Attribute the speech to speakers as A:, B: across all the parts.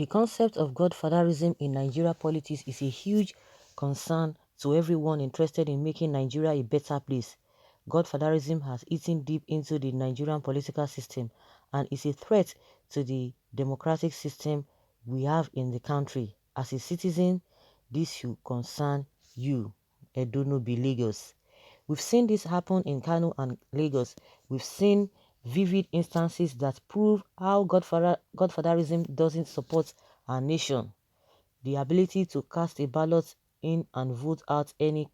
A: concept of Godfatherism in Nigeria politics is a huge concern to everyone interested in making Nigeria a better place. Godfatherism has eaten deep into the Nigerian political system and is a threat to the democratic system we have in the country. As a citizen, this should concern you. Edo no be Lagos. We've seen this happen in Kano and Lagos. We've seen vivid instances that prove how Godfatherism doesn't support our nation. The ability to cast a ballot in and vote out any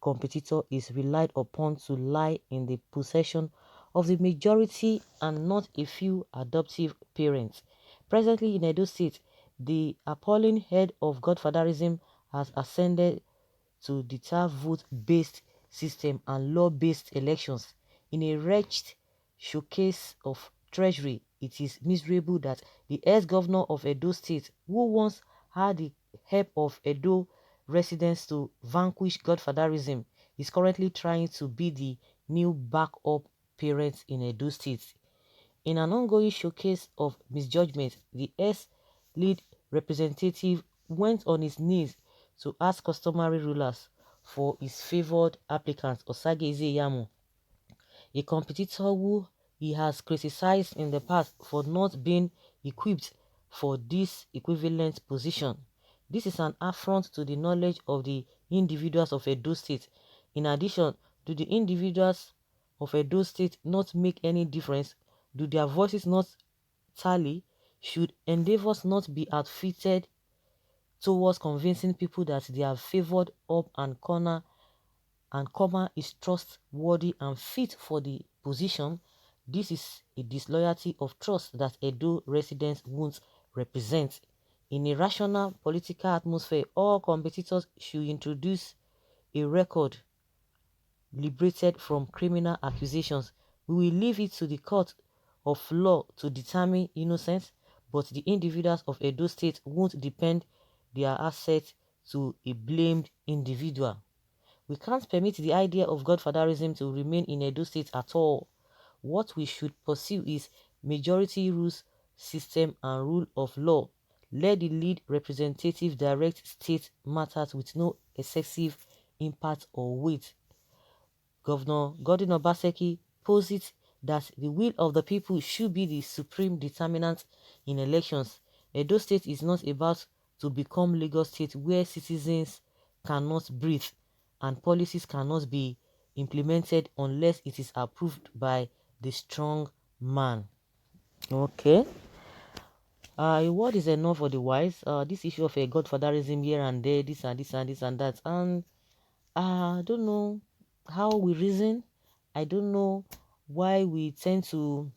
A: competitor is relied upon to lie in the possession of the majority and not a few adoptive parents. Presently in Edo State, the appalling head of Godfatherism has ascended to deter vote-based system and law-based elections. In a wretched showcase of treachery, it is miserable that the ex-governor of Edo State, who once had the help of Edo residents to vanquish Godfatherism, is currently trying to be the new backup parent in Edo State. In an ongoing showcase of misjudgment, the ex-lead representative went on his knees to ask customary rulers for his favored applicant, Osage Ezeyamu, a competitor who he has criticized in the past for not being equipped for this equivalent position. This is an affront to the knowledge of the individuals of Edo State. In addition, do the individuals of Edo State not make any difference? Do their voices not tally? Should endeavors not be outfitted towards convincing people that they are favored up and comma is trustworthy and fit for the position? This is a disloyalty of trust that Edo residents won't represent. In a rational political atmosphere, all competitors should introduce a record liberated from criminal accusations. We will leave it to the court of law to determine innocence, but the individuals of Edo State won't depend their assets to a blamed individual. We can't permit the idea of Godfatherism to remain in Edo State at all. What we should pursue is majority rules system and rule of law. Let the lead representative direct state matters with no excessive impact or weight. Governor Godwin Obaseki posits that the will of the people should be the supreme determinant in elections. Edo State is not about to become Lagos State where citizens cannot breathe and policies cannot be implemented unless it is approved by the strong man. Okay. A word is enough for the wise. This issue of a Godfatherism here and there, this and this and this and that. And I don't know how we reason. I don't know why we tend to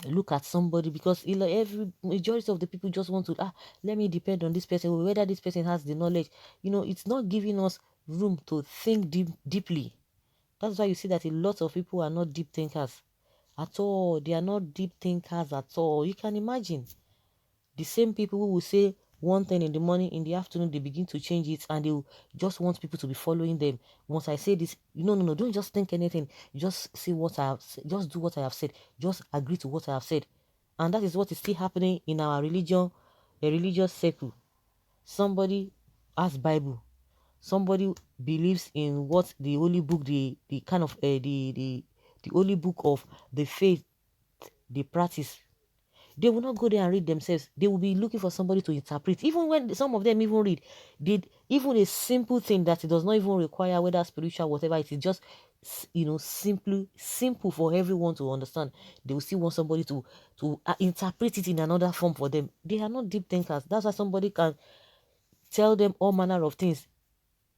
A: look at somebody, because every majority of the people just want to let me depend on this person, whether this person has the knowledge. It's not giving us room to think deeply. That's why you see that a lot of people are not deep thinkers at all. They are not deep thinkers at all. You can imagine the same people who will say one thing in the morning, in the afternoon they begin to change it, and they will just want people to be following them. Once I say this, no, don't just think anything, just say what I have said, just do what I have said, just agree to what I have said. And that is what is still happening in our religion, a religious circle. Somebody has Bible, somebody believes in what the holy book, the kind of the holy book of the faith they practice. They will not go there and read themselves. They will be looking for somebody to interpret. Even when some of them even read, even a simple thing that it does not even require whether spiritual, whatever, it is just, simple for everyone to understand. They will still want somebody to interpret it in another form for them. They are not deep thinkers. That's why somebody can tell them all manner of things,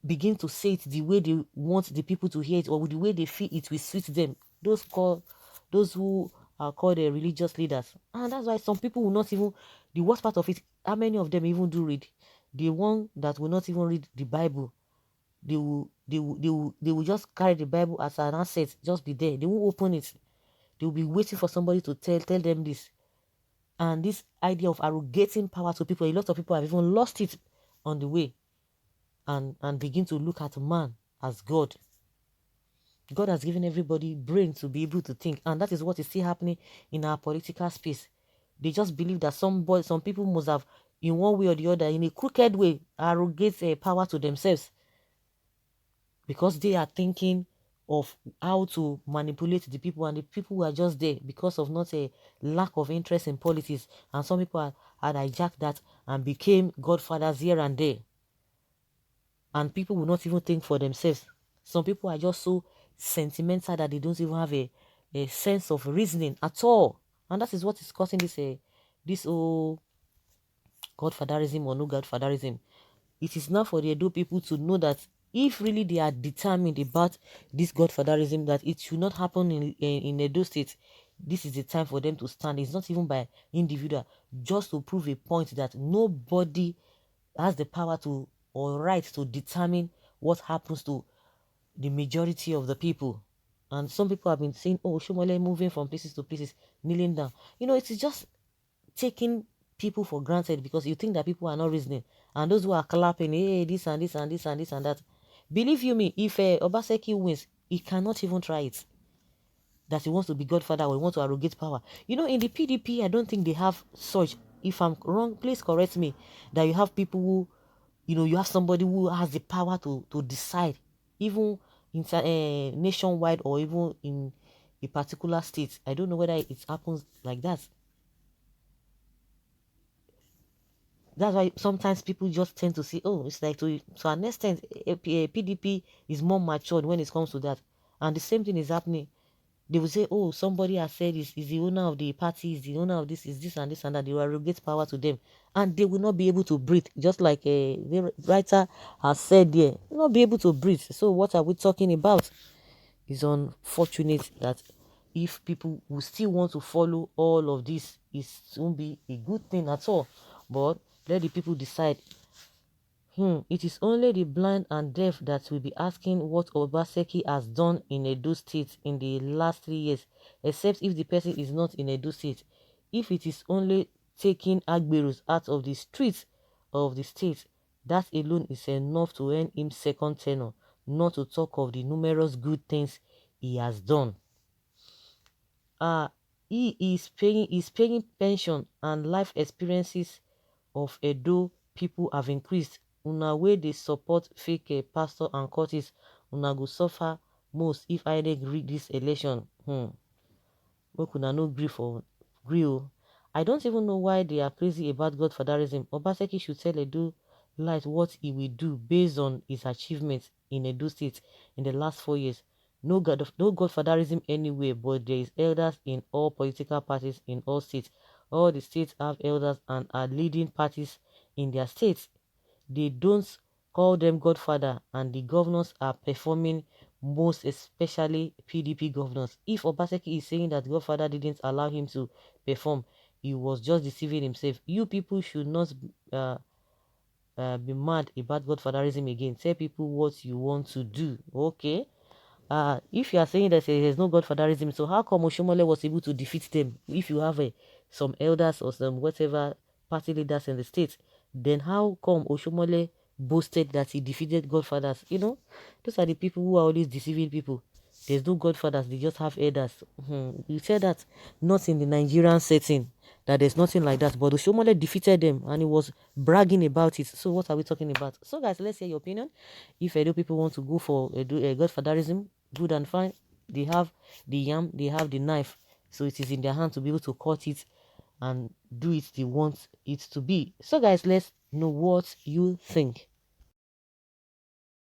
A: begin to say it the way they want the people to hear it, or the way they feel it will suit them. Those who are called religious leaders. And that's why some people will not even, the worst part of it, how many of them even do read? The one that will not even read the Bible, they will just carry the Bible as an asset, just be there. They won't open it. They will be waiting for somebody to tell them this. And this idea of arrogating power to people, a lot of people have even lost it on the way, and begin to look at man as God. God has given everybody brain to be able to think, and that is what is still happening in our political space. They just believe that some people must have in one way or the other, in a crooked way, arrogate power to themselves, because they are thinking of how to manipulate the people, and the people who are just there because of not a lack of interest in politics, and some people had hijacked that and became godfathers here and there, and people will not even think for themselves. Some people are just so sentimental that they don't even have a sense of reasoning at all, and that is what is causing this whole godfatherism or no godfatherism. It is now for the Edo people to know that if really they are determined about this godfatherism, that it should not happen in Edo State, this is the time for them to stand. It's not even by individual, just to prove a point that nobody has the power to or right to determine what happens to the majority of the people. And some people have been saying, oh, Oshiomole moving from places to places, kneeling down. It is just taking people for granted because you think that people are not reasoning. And those who are clapping, hey, this and this and this and this and that. Believe you me, if Obaseki wins, he cannot even try it. That he wants to be godfather or he wants to arrogate power. In the PDP, I don't think they have such. If I'm wrong, please correct me. That you have people who, you have somebody who has the power to decide, even nationwide or even in a particular state. I don't know whether it happens like that. That's why sometimes people just tend to say, oh, it's like to an extent, PDP is more matured when it comes to that. And the same thing is happening. They will say, oh, somebody has said is the owner of the party, is the owner of this, is this and this and that. They will arrogate power to them. And they will not be able to breathe. Just like the writer has said there, not be able to breathe. So what are we talking about? It's unfortunate that if people will still want to follow all of this, it won't be a good thing at all. But let the people decide. It is only the blind and deaf that will be asking what Obaseki has done in Edo State in the last 3 years, except if the person is not in Edo State. If it is only taking Agberos out of the streets of the state, that alone is enough to earn him second tenure, not to talk of the numerous good things he has done. He is paying pension, and life experiences of Edo people have increased. Una wey dey support fake pastor and cultists, una go suffer most if INEC rig this election. Make una no gree o. I don't even know why they are crazy about godfatherism. Obaseki should tell Edo Light what he will do based on his achievements in Edo State in the last 4 years. No godfatherism anywhere, but there is elders in all political parties in all states. All the states have elders and are leading parties in their states. They don't call them godfather, and the governors are performing, most especially PDP governors. If Obaseki is saying that godfather didn't allow him to perform, he was just deceiving himself. You people should not be mad about godfatherism again. Tell people what you want to do. Okay. If you are saying that there's no godfatherism, so how come Oshiomole was able to defeat them? If you have some elders or some whatever party leaders in the state, then how come Oshiomole boasted that he defeated godfathers? Those are the people who are always deceiving people. There's no godfathers, they just have elders. You said that not in the Nigerian setting, that there's nothing like that, but Oshiomole defeated them and he was bragging about it. So what are we talking about? So guys, let's hear your opinion. If Edo people want to go for godfatherism, good and fine. They have the yam, they have the knife, so it is in their hand to be able to cut it and do it they want it to be. So guys, let's know what you think.